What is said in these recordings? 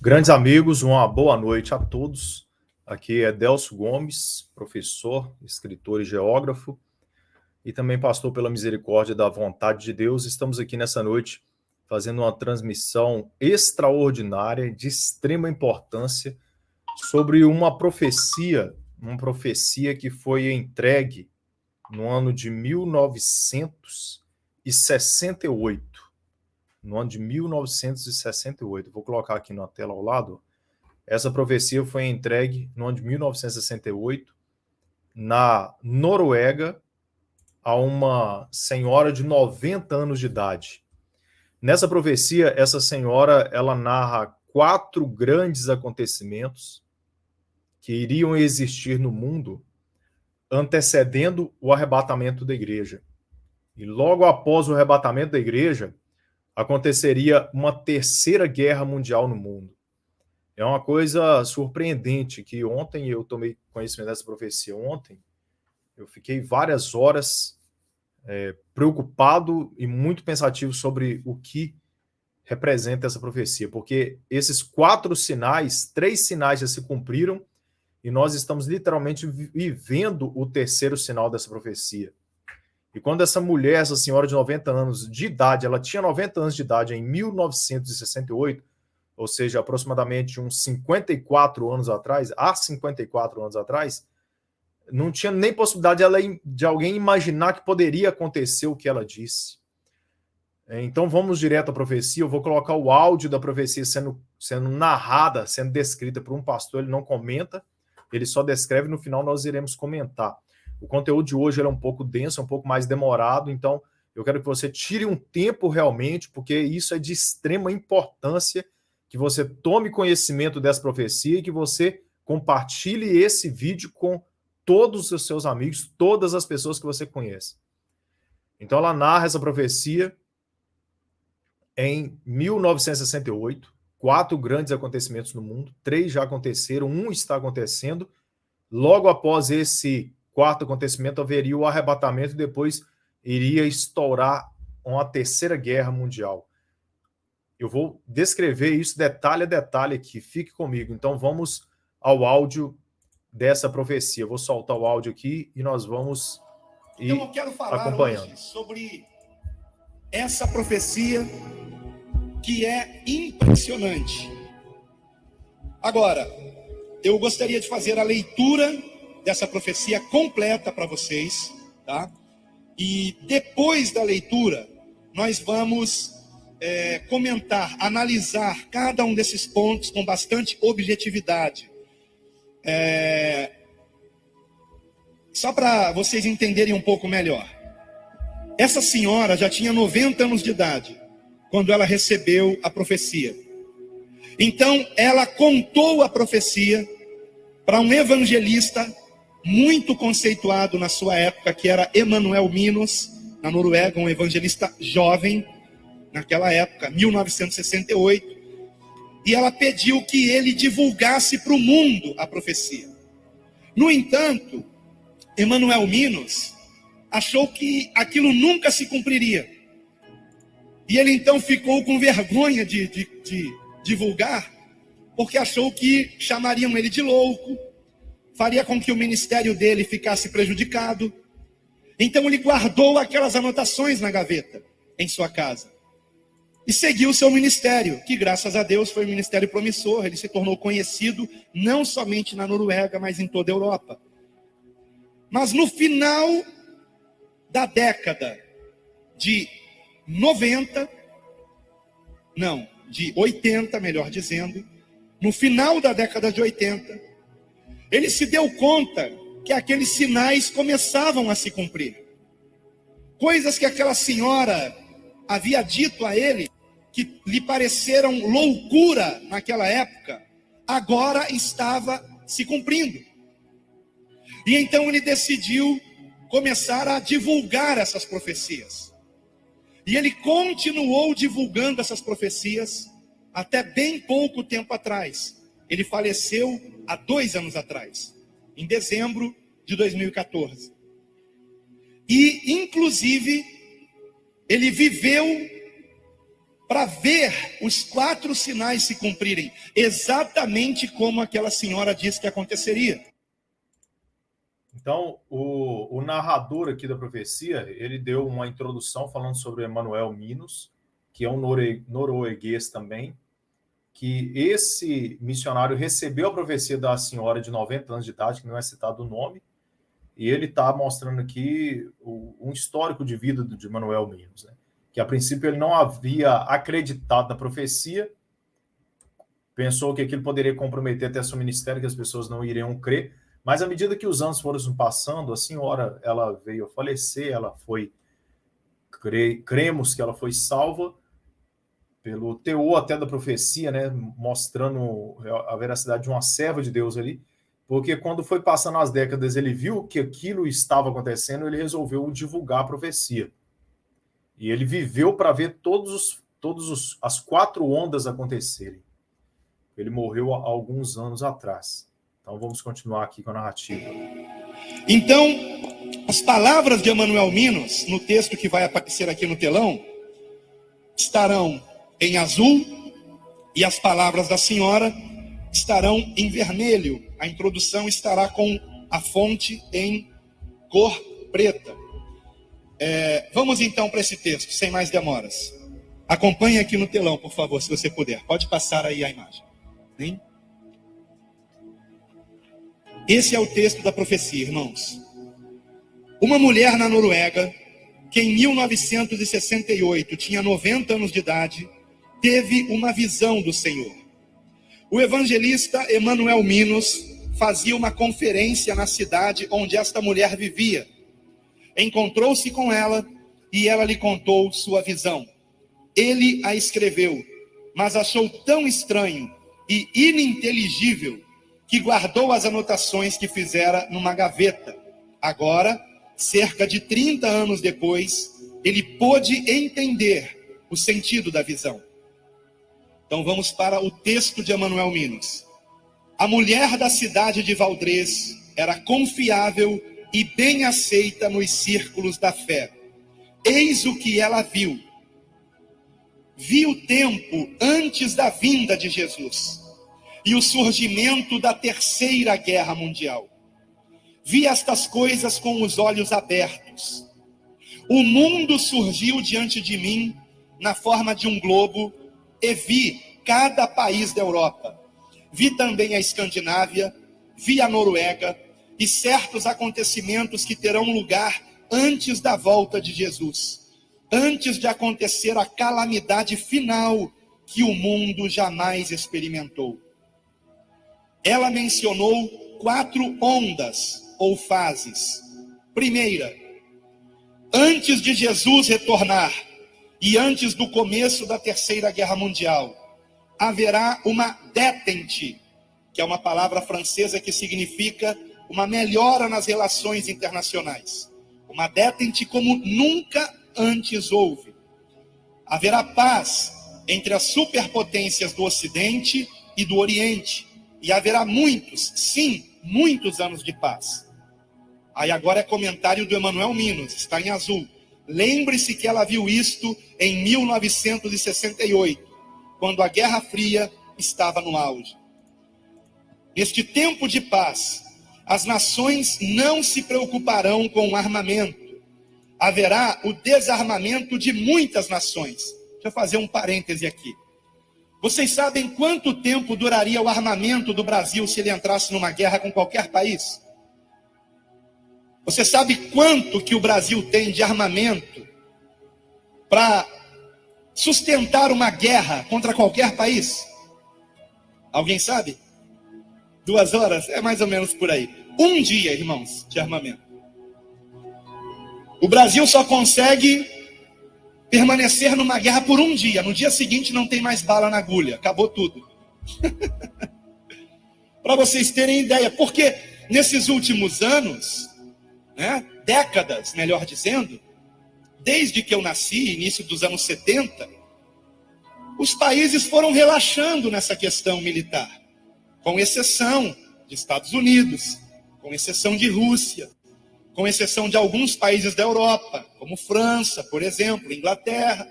Grandes amigos, uma boa noite a todos. Aqui é Delcio Gomes, professor, escritor e geógrafo, e também pastor pela misericórdia da vontade de Deus. Estamos aqui nessa noite fazendo uma transmissão extraordinária, de extrema importância, sobre uma profecia que foi entregue no ano de 1968. No ano de 1968. Vou colocar aqui na tela ao lado. Essa profecia foi entregue no ano de 1968, na Noruega, a uma senhora de 90 anos de idade. Nessa profecia, essa senhora ela narra 4 grandes acontecimentos que iriam existir no mundo antecedendo o arrebatamento da igreja. E logo após o arrebatamento da igreja, aconteceria uma terceira guerra mundial no mundo. É uma coisa surpreendente que ontem eu tomei conhecimento dessa profecia. Ontem eu fiquei várias horas preocupado e muito pensativo sobre o que representa essa profecia, porque esses 4 sinais, 3 sinais já se cumpriram e nós estamos literalmente vivendo o terceiro sinal dessa profecia. E quando essa mulher, essa senhora de 90 anos de idade, ela tinha 90 anos de idade em 1968, ou seja, aproximadamente uns 54 anos atrás, há 54 anos atrás, não tinha nem possibilidade de alguém imaginar que poderia acontecer o que ela disse. Então vamos direto à profecia. Eu vou colocar o áudio da profecia sendo narrada, sendo descrita por um pastor. Ele não comenta, ele só descreve. No final nós iremos comentar. O conteúdo de hoje é um pouco denso, um pouco mais demorado, então eu quero que você tire um tempo realmente, porque isso é de extrema importância, que você tome conhecimento dessa profecia e que você compartilhe esse vídeo com todos os seus amigos, todas as pessoas que você conhece. Então ela narra essa profecia em 1968, 4 grandes acontecimentos no mundo, 3 já aconteceram, 1 está acontecendo. Logo após esse 4º acontecimento, haveria o arrebatamento e depois iria estourar uma terceira guerra mundial. Eu vou descrever isso detalhe a detalhe aqui, fique comigo. Então vamos ao áudio dessa profecia. Eu vou soltar o áudio aqui e nós vamos ir Então eu quero falar acompanhando hoje sobre essa profecia que é impressionante. Agora, eu gostaria de fazer a leitura dessa profecia completa para vocês, tá? E depois da leitura, nós vamos comentar, analisar cada um desses pontos com bastante objetividade. Só para vocês entenderem um pouco melhor. Essa senhora já tinha 90 anos de idade quando ela recebeu a profecia. Então, ela contou a profecia para um evangelista muito conceituado na sua época, que era Emanuel Minos, na Noruega, um evangelista jovem, naquela época, 1968. E ela pediu que ele divulgasse para o mundo a profecia. No entanto, Emanuel Minos achou que aquilo nunca se cumpriria. E ele então ficou com vergonha de divulgar, porque achou que chamariam ele de louco, faria com que o ministério dele ficasse prejudicado. Então ele guardou aquelas anotações na gaveta, em sua casa. E seguiu o seu ministério, que graças a Deus foi um ministério promissor. Ele se tornou conhecido não somente na Noruega, mas em toda a Europa. Mas no final da década de 80, melhor dizendo, no final da década de 80, ele se deu conta que aqueles sinais começavam a se cumprir. Coisas que aquela senhora havia dito a ele, que lhe pareceram loucura naquela época, agora estava se cumprindo. E então ele decidiu começar a divulgar essas profecias. E ele continuou divulgando essas profecias até bem pouco tempo atrás. Ele faleceu há 2 anos atrás, em dezembro de 2014. E, inclusive, ele viveu para ver os 4 sinais se cumprirem, exatamente como aquela senhora disse que aconteceria. Então, o narrador aqui da profecia, ele deu uma introdução falando sobre Emanuel Minos, que é um norueguês também, que esse missionário recebeu a profecia da senhora de 90 anos de idade, que não é citado o nome, e ele está mostrando aqui um histórico de vida de Emanuel Minos, né? Que a princípio ele não havia acreditado na profecia, pensou que aquilo poderia comprometer até seu ministério, que as pessoas não iriam crer, mas à medida que os anos foram passando, a senhora, ela veio a falecer, ela foi, cremos que ela foi salva pelo teor até da profecia, né, mostrando a veracidade de uma serva de Deus ali, porque quando foi passando as décadas, ele viu que aquilo estava acontecendo, ele resolveu divulgar a profecia. E ele viveu para ver as 4 ondas acontecerem. Ele morreu há alguns anos atrás. Então vamos continuar aqui com a narrativa. Então, as palavras de Emanuel Minos, no texto que vai aparecer aqui no telão, estarão em azul, e as palavras da senhora estarão em vermelho. A introdução estará com a fonte em cor preta. Vamos então para esse texto, sem mais demoras. Acompanhe aqui no telão, por favor, se você puder. Pode passar aí a imagem. Hein? Esse é o texto da profecia, irmãos. Uma mulher na Noruega, que em 1968 tinha 90 anos de idade, teve uma visão do Senhor. O evangelista Emanuel Minos fazia uma conferência na cidade onde esta mulher vivia. Encontrou-se com ela e ela lhe contou sua visão. Ele a escreveu, mas achou tão estranho e ininteligível que guardou as anotações que fizera numa gaveta. Agora, cerca de 30 anos depois, ele pôde entender o sentido da visão. Então vamos para o texto de Emanuel Minos. A mulher da cidade de Valdrez era confiável e bem aceita nos círculos da fé. Eis o que ela viu. Viu o tempo antes da vinda de Jesus e o surgimento da Terceira Guerra Mundial. Vi estas coisas com os olhos abertos. O mundo surgiu diante de mim na forma de um globo e vi cada país da Europa. Vi também a Escandinávia, vi a Noruega e certos acontecimentos que terão lugar antes da volta de Jesus, antes de acontecer a calamidade final que o mundo jamais experimentou. Ela mencionou 4 ondas ou fases. Primeira, antes de Jesus retornar e antes do começo da Terceira Guerra Mundial, haverá uma détente, que é uma palavra francesa que significa uma melhora nas relações internacionais. Uma détente como nunca antes houve. Haverá paz entre as superpotências do Ocidente e do Oriente. E haverá muitos, sim, muitos anos de paz. Aí agora é comentário do Emanuel Minos, está em azul. Lembre-se que ela viu isto em 1968, quando a Guerra Fria estava no auge. Neste tempo de paz, as nações não se preocuparão com o armamento. Haverá o desarmamento de muitas nações. Deixa eu fazer um parêntese aqui. Vocês sabem quanto tempo duraria o armamento do Brasil se ele entrasse numa guerra com qualquer país? Você sabe quanto que o Brasil tem de armamento para sustentar uma guerra contra qualquer país? Alguém sabe? 2 horas? É mais ou menos por aí. 1 dia, irmãos, de armamento. O Brasil só consegue permanecer numa guerra por 1 dia. No dia seguinte não tem mais bala na agulha. Acabou tudo. Para vocês terem ideia. Porque nesses últimos anos, décadas, melhor dizendo, desde que eu nasci, início dos anos 70, os países foram relaxando nessa questão militar. Com exceção de Estados Unidos, com exceção de Rússia, com exceção de alguns países da Europa, como França, por exemplo, Inglaterra.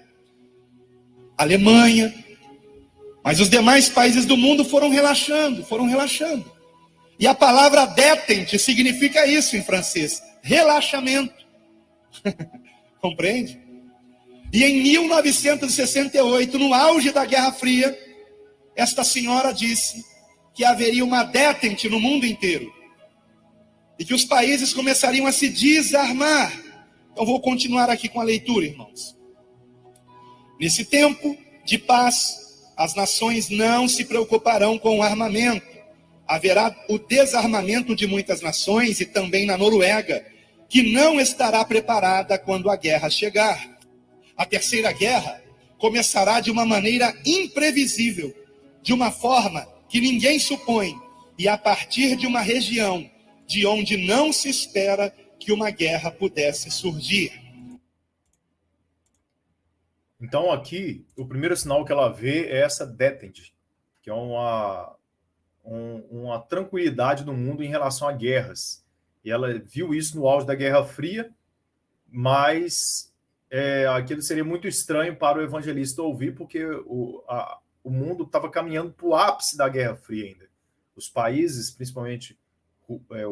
Alemanha. Mas os demais países do mundo foram relaxando, foram relaxando. E a palavra détente significa isso em francês, relaxamento. Compreende? E em 1968, no auge da Guerra Fria, esta senhora disse que haveria uma détente no mundo inteiro. E que os países começariam a se desarmar. Então vou continuar aqui com a leitura, irmãos. Nesse tempo de paz, as nações não se preocuparão com o armamento. Haverá o desarmamento de muitas nações e também na Noruega, que não estará preparada quando a guerra chegar. A terceira guerra começará de uma maneira imprevisível, de uma forma que ninguém supõe, e a partir de uma região de onde não se espera que uma guerra pudesse surgir. Então aqui, o primeiro sinal que ela vê é essa détente, que é uma tranquilidade do mundo em relação a guerras. E ela viu isso no auge da Guerra Fria, mas aquilo seria muito estranho para o evangelista ouvir, porque o mundo estava caminhando para o ápice da Guerra Fria ainda. Os países, principalmente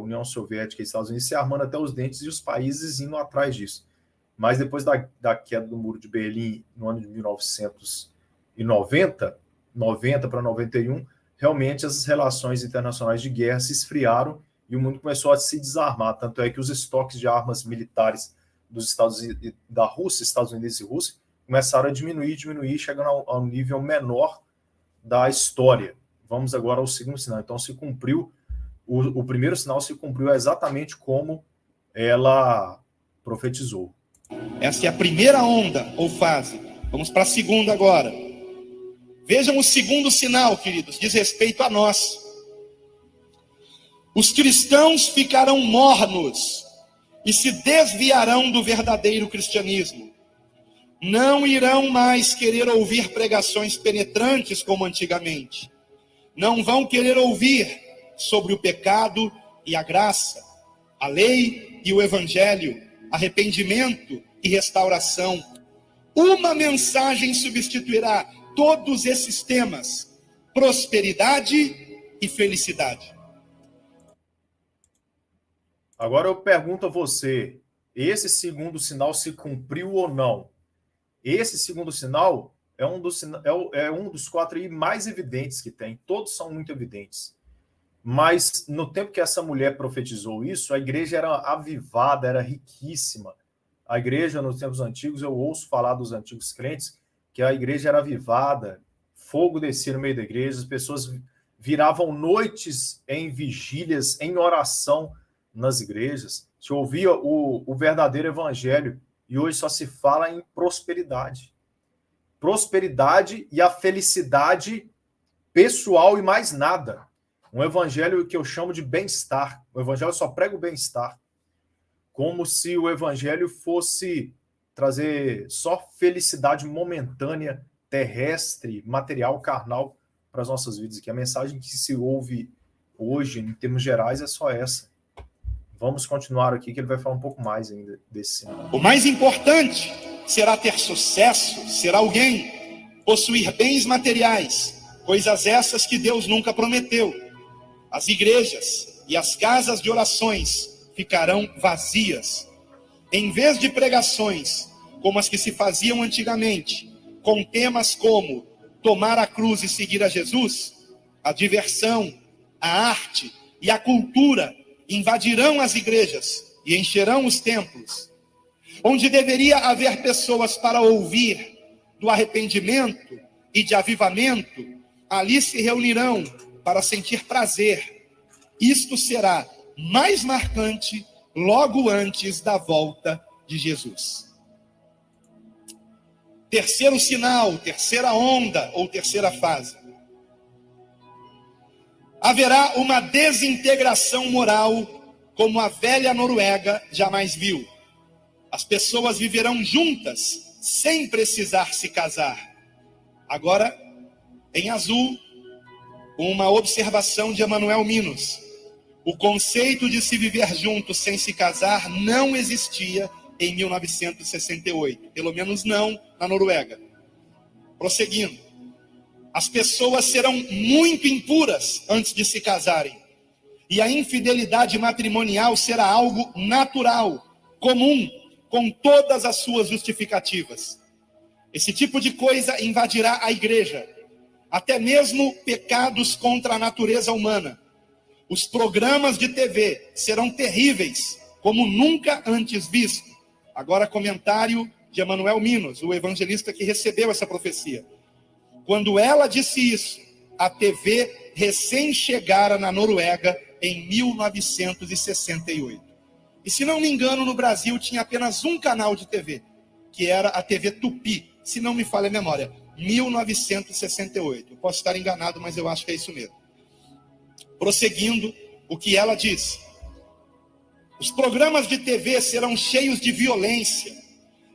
União Soviética e Estados Unidos, se armando até os dentes e os países indo atrás disso. Mas depois da queda do Muro de Berlim, no ano de 1990, 90 para 91, realmente as relações internacionais de guerra se esfriaram e o mundo começou a se desarmar. Tanto é que os estoques de armas militares dos Estados Unidos, da Rússia, Estados Unidos e Rússia, começaram a diminuir, chegando ao nível menor da história. Vamos agora ao segundo sinal. Então, se cumpriu, o primeiro sinal se cumpriu exatamente como ela profetizou. Essa é a primeira onda ou fase. Vamos para a segunda agora. Vejam o segundo sinal, queridos, diz respeito a nós. Os cristãos ficarão mornos e se desviarão do verdadeiro cristianismo. Não irão mais querer ouvir pregações penetrantes como antigamente. Não vão querer ouvir sobre o pecado e a graça, a lei e o evangelho, arrependimento e restauração. Uma mensagem substituirá todos esses temas: prosperidade e felicidade. Agora eu pergunto a você, esse segundo sinal se cumpriu ou não? Esse segundo sinal é um dos 4 aí mais evidentes que tem. Todos são muito evidentes. Mas no tempo que essa mulher profetizou isso, a igreja era avivada, era riquíssima. A igreja, nos tempos antigos, eu ouço falar dos antigos crentes, que a igreja era avivada, fogo descia no meio da igreja, as pessoas viravam noites em vigílias, em oração nas igrejas. Se ouvia o verdadeiro evangelho, e hoje só se fala em prosperidade. Prosperidade e a felicidade pessoal e mais nada. Um evangelho que eu chamo de bem-estar. O evangelho só prega o bem-estar. Como se o evangelho fosse trazer só felicidade momentânea, terrestre, material, carnal para as nossas vidas. Que a mensagem que se ouve hoje, em termos gerais, é só essa. Vamos continuar aqui, que ele vai falar um pouco mais ainda desse sinal. O mais importante será ter sucesso, ser alguém, possuir bens materiais, coisas essas que Deus nunca prometeu. As igrejas e as casas de orações ficarão vazias. Em vez de pregações como as que se faziam antigamente, com temas como tomar a cruz e seguir a Jesus, a diversão, a arte e a cultura invadirão as igrejas e encherão os templos. Onde deveria haver pessoas para ouvir do arrependimento e de avivamento, ali se reunirão para sentir prazer. Isto será mais marcante logo antes da volta de Jesus. Terceiro sinal, terceira onda ou terceira fase. Haverá uma desintegração moral como a velha Noruega jamais viu. As pessoas viverão juntas sem precisar se casar. Agora, em azul, uma observação de Emanuel Minos. O conceito de se viver junto sem se casar não existia em 1968, pelo menos não na Noruega. Prosseguindo. As pessoas serão muito impuras antes de se casarem. E a infidelidade matrimonial será algo natural, comum, com todas as suas justificativas. Esse tipo de coisa invadirá a igreja. Até mesmo pecados contra a natureza humana. Os programas de TV serão terríveis, como nunca antes visto. Agora comentário de Emanuel Minos, o evangelista que recebeu essa profecia. Quando ela disse isso, a TV recém chegara na Noruega em 1968. E se não me engano, no Brasil tinha apenas um canal de TV, que era a TV Tupi, se não me falha a memória, 1968. Eu posso estar enganado, mas eu acho que é isso mesmo. Prosseguindo, o que ela disse. Os programas de TV serão cheios de violência,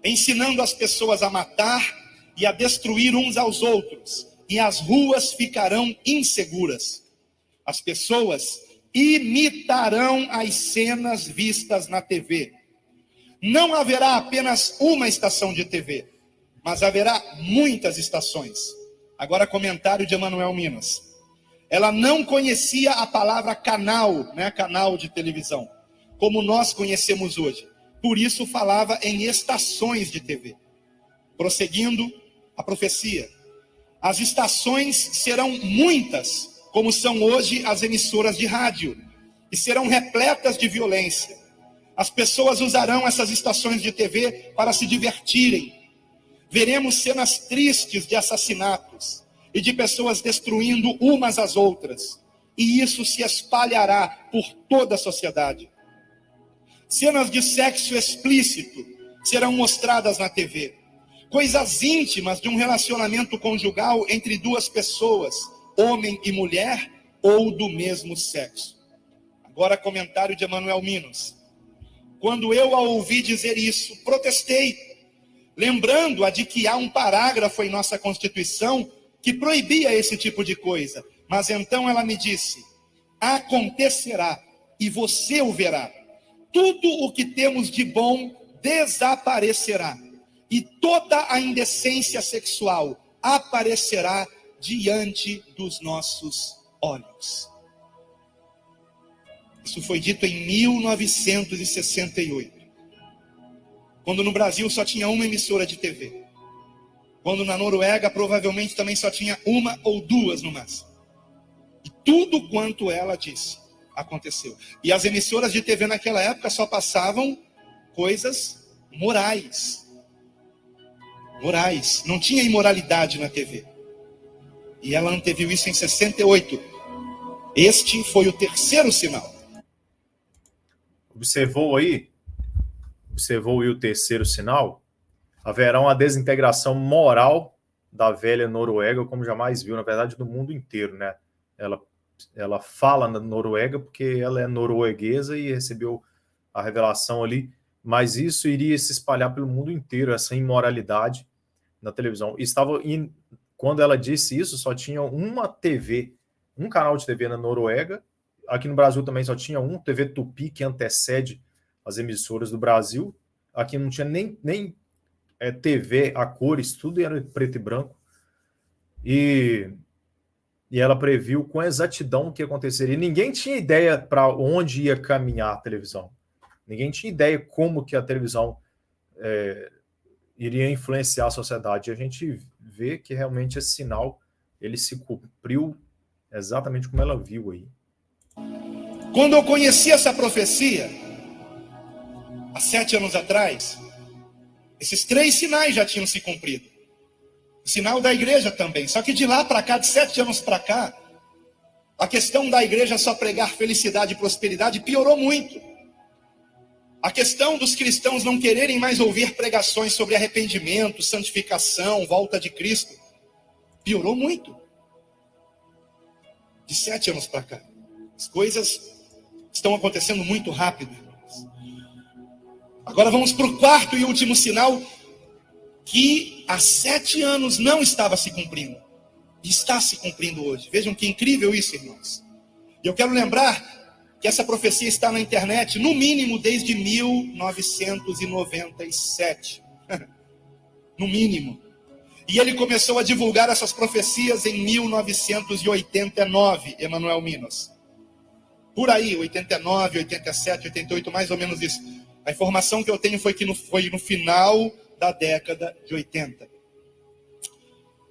ensinando as pessoas a matar e a destruir uns aos outros, e as ruas ficarão inseguras. As pessoas imitarão as cenas vistas na TV. Não haverá apenas uma estação de TV, mas haverá muitas estações. Agora comentário de Emanuel Minas. Ela não conhecia a palavra canal, né, canal de televisão, como nós conhecemos hoje. Por isso falava em estações de TV. Prosseguindo a profecia. As estações serão muitas, como são hoje as emissoras de rádio, e serão repletas de violência. As pessoas usarão essas estações de TV para se divertirem. Veremos cenas tristes de assassinatos e de pessoas destruindo umas às outras. E isso se espalhará por toda a sociedade. Cenas de sexo explícito serão mostradas na TV. Coisas íntimas de um relacionamento conjugal entre duas pessoas, homem e mulher, ou do mesmo sexo. Agora comentário de Emanuel Minos. Quando eu a ouvi dizer isso, protestei, lembrando-a de que há um parágrafo em nossa Constituição que proibia esse tipo de coisa. Mas então ela me disse, acontecerá e você o verá. Tudo o que temos de bom desaparecerá. E toda a indecência sexual aparecerá diante dos nossos olhos. Isso foi dito em 1968. Quando no Brasil só tinha uma emissora de TV. Quando na Noruega provavelmente também só tinha uma ou duas no máximo. E tudo quanto ela disse aconteceu. E as emissoras de TV naquela época só passavam coisas morais. Morais. Não tinha imoralidade na TV. E ela anteviu isso em 68. Este foi o terceiro sinal. Observou aí o terceiro sinal? Haverá uma desintegração moral da velha Noruega, como jamais viu, na verdade, do mundo inteiro, né? Ela fala na Noruega porque ela é norueguesa e recebeu a revelação ali, mas isso iria se espalhar pelo mundo inteiro, essa imoralidade na televisão. Quando ela disse isso, só tinha uma TV, um canal de TV na Noruega. Aqui no Brasil também só tinha um, TV Tupi, que antecede as emissoras do Brasil. Aqui não tinha nem TV a cores, tudo era preto e branco. E ela previu com exatidão o que aconteceria. Ninguém tinha ideia para onde ia caminhar a televisão. Ninguém tinha ideia como que a televisão iria influenciar a sociedade. E a gente vê que realmente esse sinal ele se cumpriu exatamente como ela viu aí. Quando eu conheci essa profecia, há 7 anos atrás, esses 3 sinais já tinham se cumprido. O sinal da igreja também. Só que de lá para cá, de 7 anos para cá, a questão da igreja só pregar felicidade e prosperidade piorou muito. A questão dos cristãos não quererem mais ouvir pregações sobre arrependimento, santificação, volta de Cristo, piorou muito. De 7 anos para cá. As coisas estão acontecendo muito rápido. Agora vamos para o quarto e último sinal, que há 7 anos não estava se cumprindo. E está se cumprindo hoje. Vejam que incrível isso, irmãos. E eu quero lembrar que essa profecia está na internet, no mínimo desde 1997. No mínimo. E ele começou a divulgar essas profecias em 1989, Emanuel Minos. Por aí, 89, 87, 88, mais ou menos isso. A informação que eu tenho foi que foi no final da década de 80.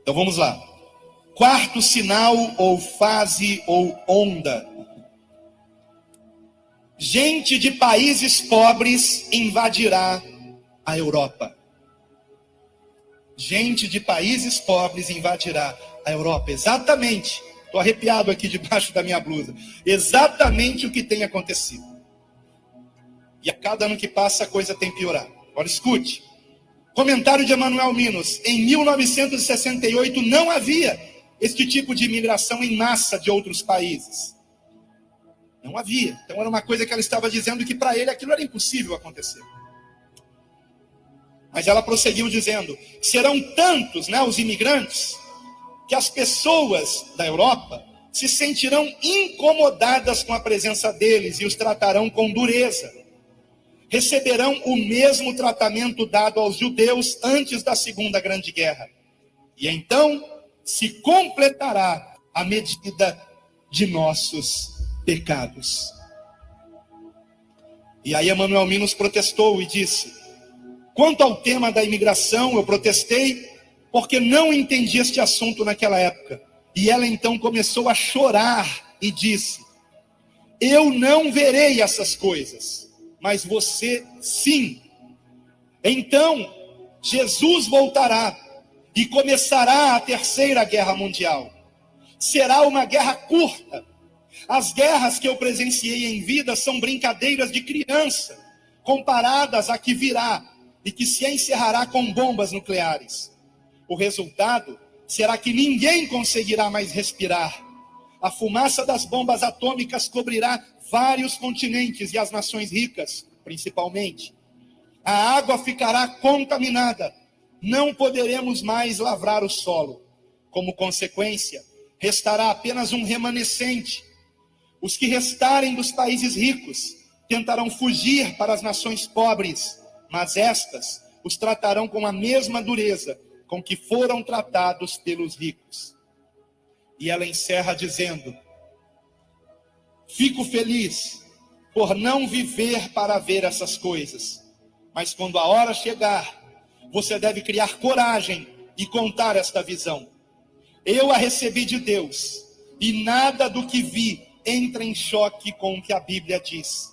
Então vamos lá. Quarto sinal, ou fase, ou onda. Gente de países pobres invadirá a Europa. Gente de países pobres invadirá a Europa. Exatamente. Estou arrepiado aqui debaixo da minha blusa. Exatamente o que tem acontecido. E a cada ano que passa a coisa tem piorado. Agora escute. Comentário de Emanuel Minos. Em 1968 não havia este tipo de imigração em massa de outros países. Não havia. Então era uma coisa que ela estava dizendo que para ele aquilo era impossível acontecer. Mas ela prosseguiu dizendo, serão tantos, os imigrantes, que as pessoas da Europa se sentirão incomodadas com a presença deles e os tratarão com dureza. Receberão o mesmo tratamento dado aos judeus antes da Segunda Grande Guerra. E então se completará a medida de nossos pecados. E aí Emanuel Minos protestou e disse, quanto ao tema da imigração, eu protestei porque não entendi este assunto naquela época. E ela então começou a chorar e disse, eu não verei essas coisas, mas você sim. Então, Jesus voltará e começará a Terceira Guerra Mundial. Será uma guerra curta. As guerras que eu presenciei em vida são brincadeiras de criança, comparadas à que virá e que se encerrará com bombas nucleares. O resultado será que ninguém conseguirá mais respirar. A fumaça das bombas atômicas cobrirá vários continentes e as nações ricas, principalmente. A água ficará contaminada. Não poderemos mais lavrar o solo. Como consequência, restará apenas um remanescente. Os que restarem dos países ricos tentarão fugir para as nações pobres, mas estas os tratarão com a mesma dureza com que foram tratados pelos ricos. E ela encerra dizendo, fico feliz por não viver para ver essas coisas, mas quando a hora chegar, você deve criar coragem e contar esta visão. Eu a recebi de Deus, e nada do que vi entra em choque com o que a Bíblia diz.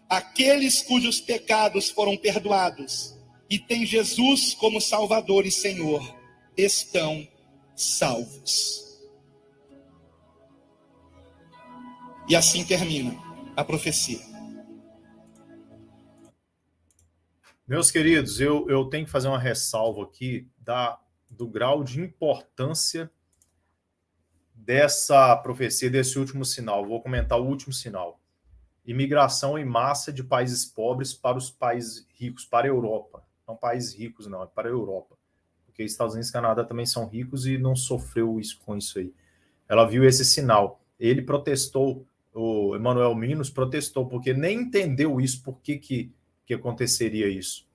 Aqueles cujos pecados foram perdoados e têm Jesus como Salvador e Senhor, estão salvos. E assim termina a profecia. Meus queridos, eu tenho que fazer uma ressalva aqui do grau de importância dessa profecia, desse último sinal. Vou comentar o último sinal. Imigração em massa de países pobres para os países ricos, para a Europa. Não países ricos, não, é para a Europa. Porque Estados Unidos e Canadá também são ricos e não sofreu isso com isso aí. Ela viu esse sinal. Ele protestou, o Emanuel Minos protestou, porque nem entendeu isso, por que aconteceria isso.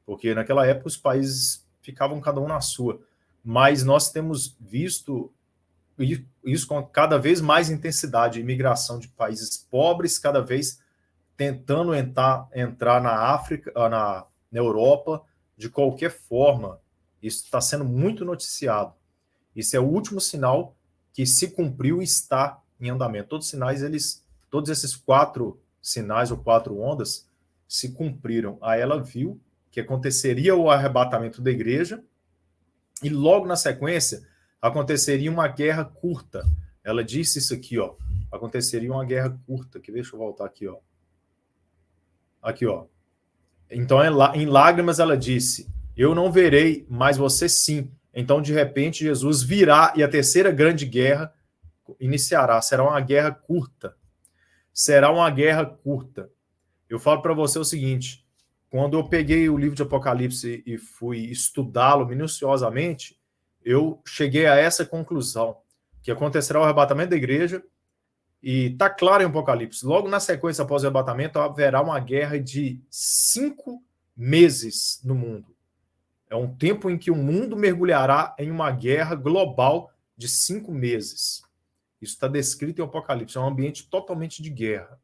Porque naquela época os países ficavam cada um na sua. Mas nós temos visto isso com cada vez mais intensidade, imigração de países pobres, cada vez tentando entrar na África, na Europa, de qualquer forma. Isso está sendo muito noticiado. Isso é o último sinal que se cumpriu e está em andamento. Todos esses 4 sinais ou 4 ondas se cumpriram. Aí ela viu que aconteceria o arrebatamento da igreja e logo na sequência aconteceria uma guerra curta. Ela disse isso aqui, ó. Aconteceria uma guerra curta. Deixa eu voltar aqui, ó. Aqui, ó. Então, em lágrimas, ela disse, eu não verei, mas você sim. Então, de repente, Jesus virá e a terceira grande guerra iniciará. Será uma guerra curta. Será uma guerra curta. Eu falo para você o seguinte, quando eu peguei o livro de Apocalipse e fui estudá-lo minuciosamente, eu cheguei a essa conclusão, que acontecerá o arrebatamento da igreja, e está claro em Apocalipse, logo na sequência após o arrebatamento, haverá uma guerra de 5 meses no mundo. É um tempo em que o mundo mergulhará em uma guerra global de 5 meses. Isso está descrito em Apocalipse. É um ambiente totalmente de guerra,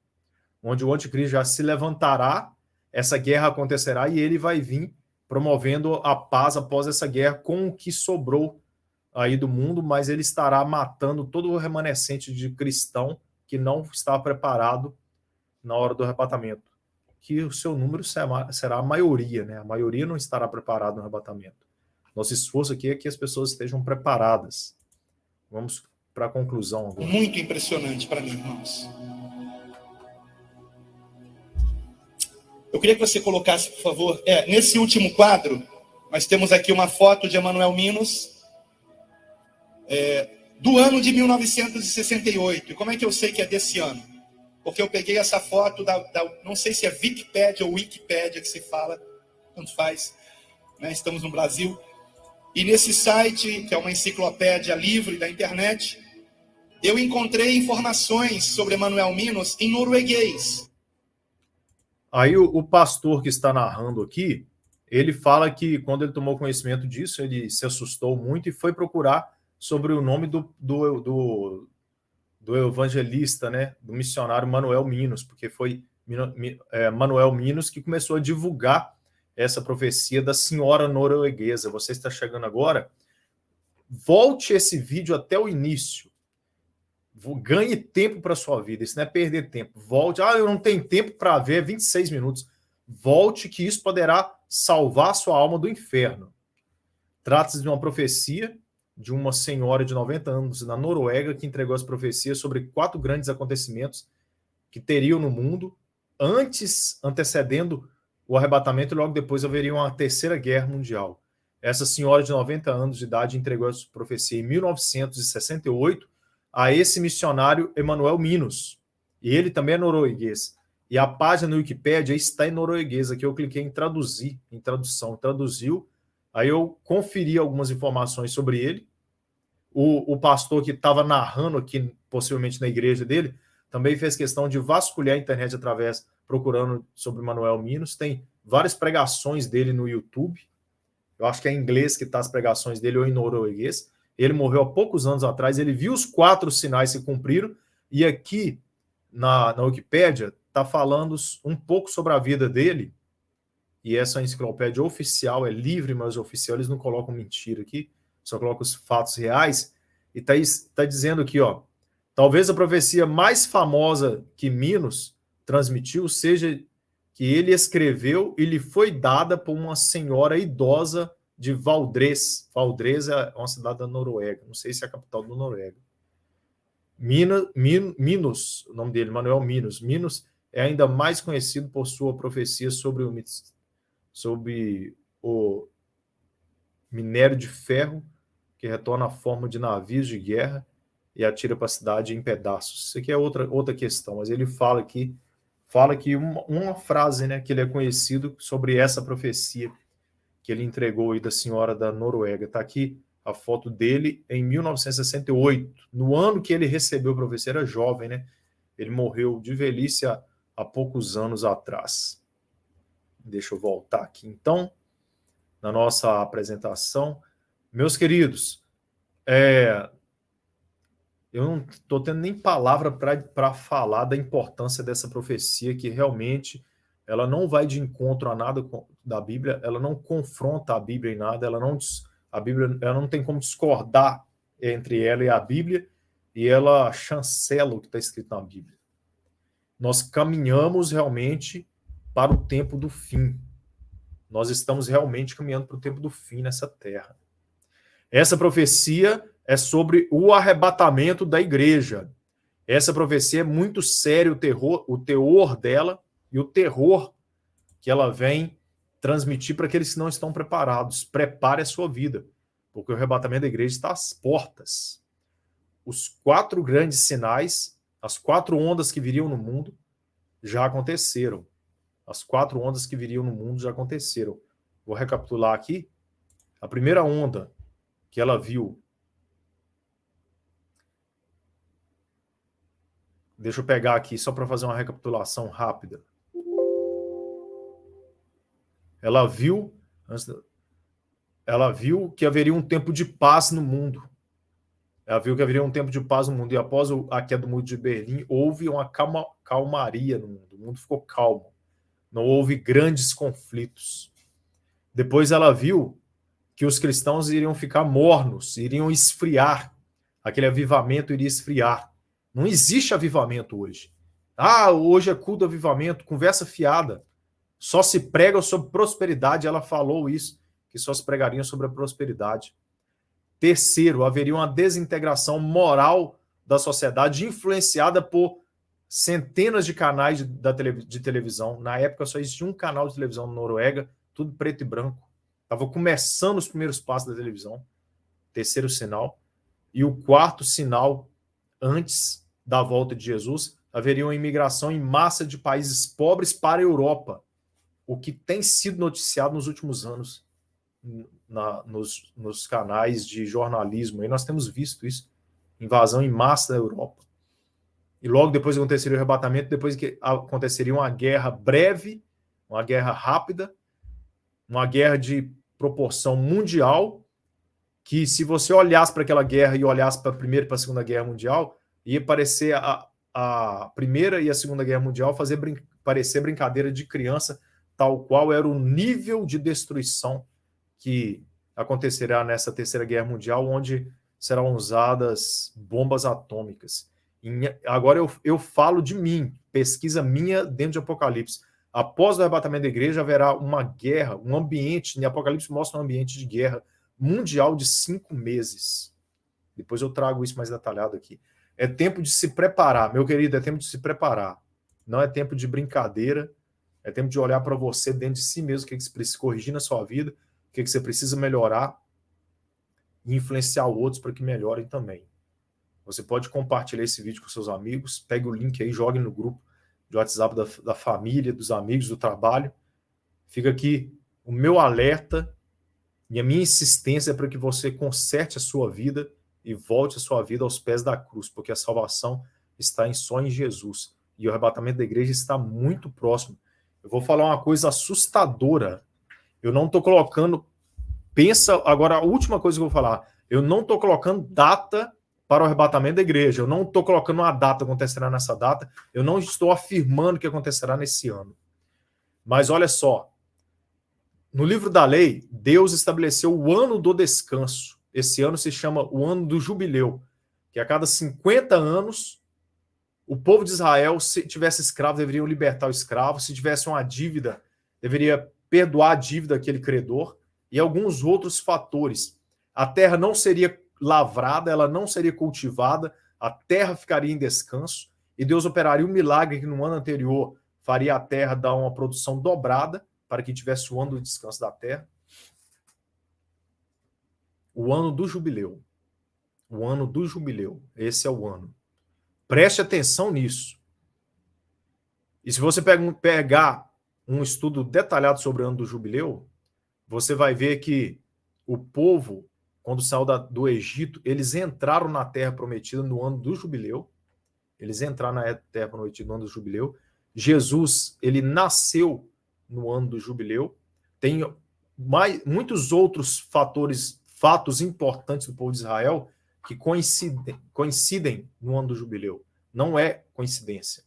onde o anticristo já se levantará, essa guerra acontecerá e ele vai vir promovendo a paz após essa guerra com o que sobrou aí do mundo, mas ele estará matando todo o remanescente de cristão que não estava preparado na hora do arrebatamento. Que o seu número será a maioria, né? A maioria não estará preparada no arrebatamento. Nosso esforço aqui é que as pessoas estejam preparadas. Vamos para a conclusão agora. Muito impressionante para mim, irmãos. Eu queria que você colocasse, por favor, nesse último quadro, nós temos aqui uma foto de Emanuel Minos, do ano de 1968. E como é que eu sei que é desse ano? Porque eu peguei essa foto não sei se é Wikipédia ou Wikipédia que se fala, tanto faz, né? Estamos no Brasil. E nesse site, que é uma enciclopédia livre da internet, eu encontrei informações sobre Emanuel Minos em norueguês. Aí o pastor que está narrando aqui, ele fala que quando ele tomou conhecimento disso, ele se assustou muito e foi procurar sobre o nome do evangelista, né, do missionário Manuel Minos, porque foi Manuel Minos que começou a divulgar essa profecia da senhora norueguesa. Você está chegando agora? Volte esse vídeo até o início. Ganhe tempo para a sua vida. Isso não é perder tempo. Volte. Eu não tenho tempo para ver 26 minutos. Volte, que isso poderá salvar a sua alma do inferno. Trata-se de uma profecia de uma senhora de 90 anos na Noruega que entregou as profecias sobre 4 grandes acontecimentos que teriam no mundo, antecedendo o arrebatamento, e logo depois haveria uma terceira guerra mundial. Essa senhora de 90 anos de idade entregou essa profecia em 1968 a esse missionário Emanuel Minos. E ele também é norueguês. E a página no Wikipédia está em norueguês. Aqui eu cliquei em traduzir, em tradução. Traduziu. Aí eu conferi algumas informações sobre ele. O pastor que estava narrando aqui, possivelmente na igreja dele, também fez questão de vasculhar a internet procurando sobre Emanuel Minos. Tem várias pregações dele no YouTube. Eu acho que é em inglês que está as pregações dele ou em norueguês. Ele morreu há poucos anos atrás. Ele viu os 4 sinais se cumpriram. E aqui na Wikipédia está falando um pouco sobre a vida dele. E essa enciclopédia oficial é livre, mas oficial eles não colocam mentira aqui, só colocam os fatos reais. E está dizendo aqui, ó, talvez a profecia mais famosa que Minos transmitiu seja que ele escreveu e lhe foi dada por uma senhora idosa de Valdres. Valdres é uma cidade da Noruega, não sei se é a capital da Noruega. Minos, o nome dele, Manuel Minos. Minos é ainda mais conhecido por sua profecia sobre o minério de ferro que retorna à forma de navios de guerra e atira para a cidade em pedaços. Isso aqui é outra questão, mas ele fala aqui uma frase, né, que ele é conhecido sobre essa profecia que ele entregou aí da senhora da Noruega. Está aqui a foto dele em 1968, no ano que ele recebeu a profecia. Era jovem, né? Ele morreu de velhice há poucos anos atrás. Deixa eu voltar aqui, então, na nossa apresentação. Meus queridos, eu não estou tendo nem palavra para falar da importância dessa profecia, que realmente ela não vai de encontro a nada da Bíblia, ela não confronta a Bíblia em nada, a Bíblia ela não tem como discordar entre ela e a Bíblia, e ela chancela o que está escrito na Bíblia. Nós caminhamos realmente para o tempo do fim. Nós estamos realmente caminhando para o tempo do fim nessa terra. Essa profecia é sobre o arrebatamento da igreja. Essa profecia é muito séria, o teor dela e o terror que ela vem transmitir para aqueles que não estão preparados. Prepare a sua vida, porque o arrebatamento da igreja está às portas. Os 4 grandes sinais, as 4 ondas que viriam no mundo, já aconteceram. As 4 ondas que viriam no mundo já aconteceram. Vou recapitular aqui. A primeira onda que ela viu. Deixa eu pegar aqui só para fazer uma recapitulação rápida. Ela viu ela viu que haveria um tempo de paz no mundo. Ela viu que haveria um tempo de paz no mundo. E após a queda do muro de Berlim, houve uma calmaria no mundo. O mundo ficou calmo. Não houve grandes conflitos. Depois ela viu que os cristãos iriam ficar mornos, iriam esfriar. Aquele avivamento iria esfriar. Não existe avivamento hoje. Hoje é culto do avivamento, conversa fiada. Só se prega sobre prosperidade. Ela falou isso, que só se pregariam sobre a prosperidade. Terceiro, haveria uma desintegração moral da sociedade influenciada por centenas de canais de televisão. Na época só existia um canal de televisão na Noruega, tudo preto e branco. Estava começando os primeiros passos da televisão. Terceiro sinal. E o quarto sinal, antes da volta de Jesus, haveria uma imigração em massa de países pobres para a Europa, o que tem sido noticiado nos últimos anos nos canais de jornalismo. Aí nós temos visto isso, invasão em massa da Europa. E logo depois aconteceria o arrebatamento, depois que aconteceria uma guerra breve, uma guerra rápida, uma guerra de proporção mundial, que se você olhasse para aquela guerra e olhasse para a Primeira e para a Segunda Guerra Mundial, ia parecer a Primeira e a Segunda Guerra Mundial parecer brincadeira de criança, tal qual era o nível de destruição que acontecerá nessa Terceira Guerra Mundial, onde serão usadas bombas atômicas. Agora eu falo de mim, pesquisa minha dentro de Apocalipse. Após o arrebatamento da igreja, haverá uma guerra, um ambiente, em Apocalipse mostra um ambiente de guerra mundial de 5 meses. Depois eu trago isso mais detalhado aqui. É tempo de se preparar, meu querido, é tempo de se preparar. Não é tempo de brincadeira, é tempo de olhar para você dentro de si mesmo, o que você precisa corrigir na sua vida, o que você precisa melhorar e influenciar outros para que melhorem também. Você pode compartilhar esse vídeo com seus amigos, pegue o link aí, jogue no grupo de WhatsApp da família, dos amigos, do trabalho. Fica aqui o meu alerta e a minha insistência para que você conserte a sua vida e volte a sua vida aos pés da cruz, porque a salvação está só em Jesus. E o arrebatamento da igreja está muito próximo. Eu vou falar uma coisa assustadora. Eu não estou colocando... Pensa, agora a última coisa que eu vou falar. Eu não estou colocando data para o arrebatamento da igreja. Eu não estou colocando uma data que acontecerá nessa data. Eu não estou afirmando que acontecerá nesse ano. Mas olha só. No livro da lei, Deus estabeleceu o ano do descanso. Esse ano se chama o ano do jubileu, que a cada 50 anos, o povo de Israel, se tivesse escravo, deveriam libertar o escravo. Se tivesse uma dívida, deveria perdoar a dívida daquele credor. E alguns outros fatores. A terra não seria lavrada, ela não seria cultivada, a terra ficaria em descanso, e Deus operaria um milagre que no ano anterior faria a terra dar uma produção dobrada, para que tivesse o ano do descanso da terra. O ano do jubileu. O ano do jubileu. Esse é o ano. Preste atenção nisso. E se você pegar um estudo detalhado sobre o ano do jubileu, você vai ver que o povo, quando saiu do Egito, eles entraram na terra prometida no ano do jubileu. Eles entraram na terra prometida no ano do jubileu. Jesus, ele nasceu no ano do jubileu. Tem muitos outros fatos importantes do povo de Israel que coincidem no ano do jubileu. Não é coincidência.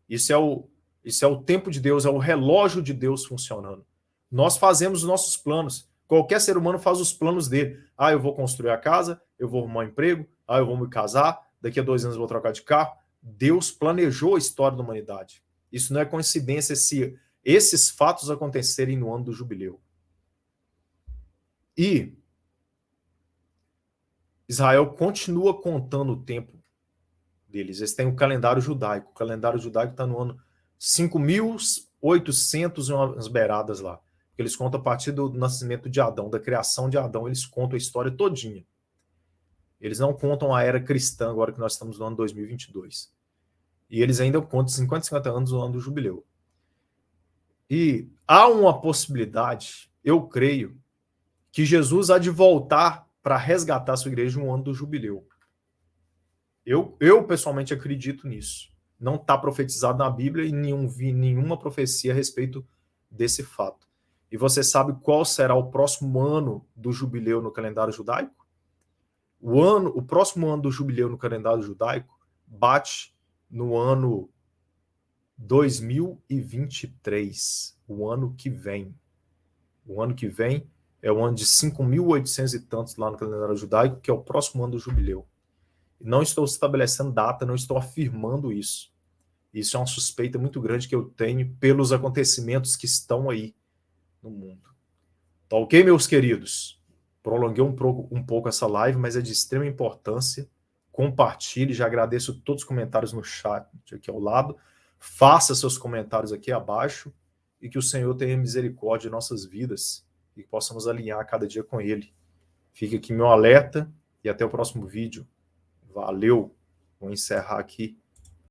Isso é o tempo de Deus, é o relógio de Deus funcionando. Nós fazemos os nossos planos. Qualquer ser humano faz os planos dele. Eu vou construir a casa, eu vou arrumar um emprego, eu vou me casar, daqui a 2 anos eu vou trocar de carro. Deus planejou a história da humanidade. Isso não é coincidência se esses fatos acontecerem no ano do jubileu. E Israel continua contando o tempo deles. Eles têm o calendário judaico. O calendário judaico está no ano 5.800 e umas beiradas lá. Eles contam a partir do nascimento de Adão, da criação de Adão, eles contam a história todinha. Eles não contam a era cristã, agora que nós estamos no ano 2022. E eles ainda contam 50 anos no ano do jubileu. E há uma possibilidade, eu creio, que Jesus há de voltar para resgatar a sua igreja no ano do jubileu. Eu pessoalmente acredito nisso. Não está profetizado na Bíblia e vi nenhuma profecia a respeito desse fato. E você sabe qual será o próximo ano do jubileu no calendário judaico? O próximo ano do jubileu no calendário judaico bate no ano 2023, o ano que vem. O ano que vem é o ano de 5.800 e tantos lá no calendário judaico, que é o próximo ano do jubileu. Não estou estabelecendo data, não estou afirmando isso. Isso é uma suspeita muito grande que eu tenho pelos acontecimentos que estão aí no mundo. Tá ok, meus queridos? Prolonguei um pouco essa live, mas é de extrema importância. Compartilhe, já agradeço todos os comentários no chat aqui ao lado. Faça seus comentários aqui abaixo e que o Senhor tenha misericórdia de nossas vidas e que possamos alinhar cada dia com Ele. Fica aqui meu alerta e até o próximo vídeo. Valeu! Vou encerrar aqui